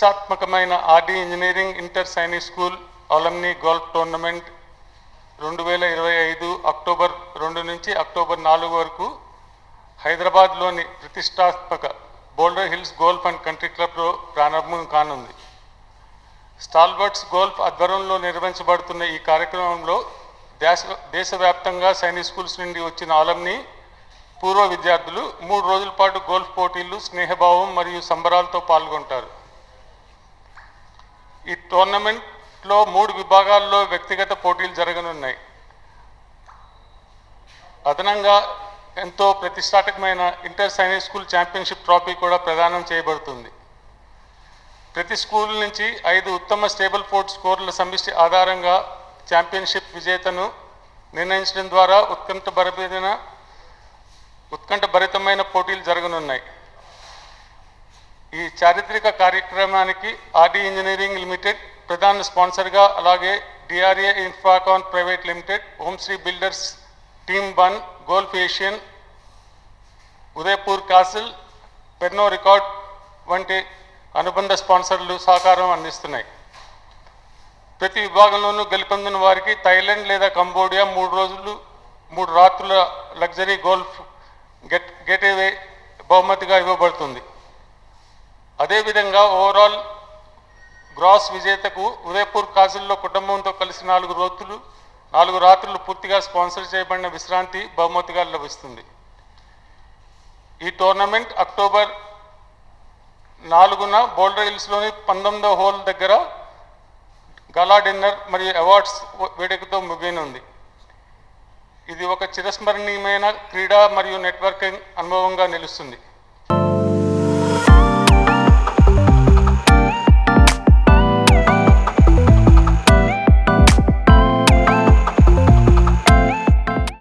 ప్రతిష్టాత్మకమైన RD engineering inter Sainik school అలమ్ని golf tournament 2025 October 2 నుంచి October 4 వరకు హైదరాబాద్లోని ప్రతిష్టాత్మక bolder hills golf and country క్లబ్లో ప్రారంభం కానుంది. స్టాల్వర్ట్స్ గోల్ఫ్ ఆధ్వర్యంలో నిర్వహించబడుతున్న ఈ కార్యక్రమంలో దేశవ్యాప్తంగా సైనిక్ స్కూల్స్ నుండి వచ్చిన అలమ్ని పూర్వ విద్యార్థులు 3 రోజుల పాటు గోల్ఫ్ పోటీలు, స్నేహభావం మరియు సంబరాలతో పాల్గొంటారు. ఈ టోర్నమెంట్లో 3 విభాగాల్లో వ్యక్తిగత పోటీలు జరగనున్నాయి. అదనంగా ఎంతో ప్రతిష్టాత్మకమైన inter Sainik school championship trophy కూడా ప్రదానం చేయబడుతుంది. ప్రతి స్కూల్ నుంచి 5 ఉత్తమ స్టేబుల్ ఫోర్డ్ స్కోర్ల సమిష్టి ఆధారంగా ఛాంపియన్షిప్ విజేతను నిర్ణయించడం ద్వారా ఉత్కంఠభరితమైన పోటీలు జరగనున్నాయి. ఈ చారిత్రక కార్యక్రమానికి ఆర్డి ఇంజనీరింగ్ లిమిటెడ్ ప్రధాన స్పాన్సర్గా, అలాగే DRA Infracon private limited, Homeshree builders, team 1, golf Asian, Udaipur castle, Pernod Ricard వంటి అనుబంధ స్పాన్సర్లు సహకారం అందిస్తున్నాయి. ప్రతి విభాగంలోనూ గెలుపొందిన వారికి థాయిలాండ్ లేదా కంబోడియా 3 రాత్రుల లగ్జరీ గోల్ఫ్ గెట్అవే బహుమతిగా ఇవ్వబడుతుంది. అదేవిధంగా ఓవరాల్ గ్రాస్ విజేతకు ఉదయపూర్ కాసిల్లో కుటుంబంతో కలిసి 4 రాత్రులు పూర్తిగా స్పాన్సర్ చేయబడిన విశ్రాంతి బహుమతిగా లభిస్తుంది. ఈ టోర్నమెంట్ అక్టోబర్ 4న బోల్డర్ హిల్స్లోని 19వ హోల్ దగ్గర గలా డిన్నర్ మరియు అవార్డ్స్ వేడుకతో ముగియనుంది. ఇది ఒక చిరస్మరణీయమైన క్రీడా మరియు నెట్వర్కింగ్ అనుభవంగా నిలుస్తుంది.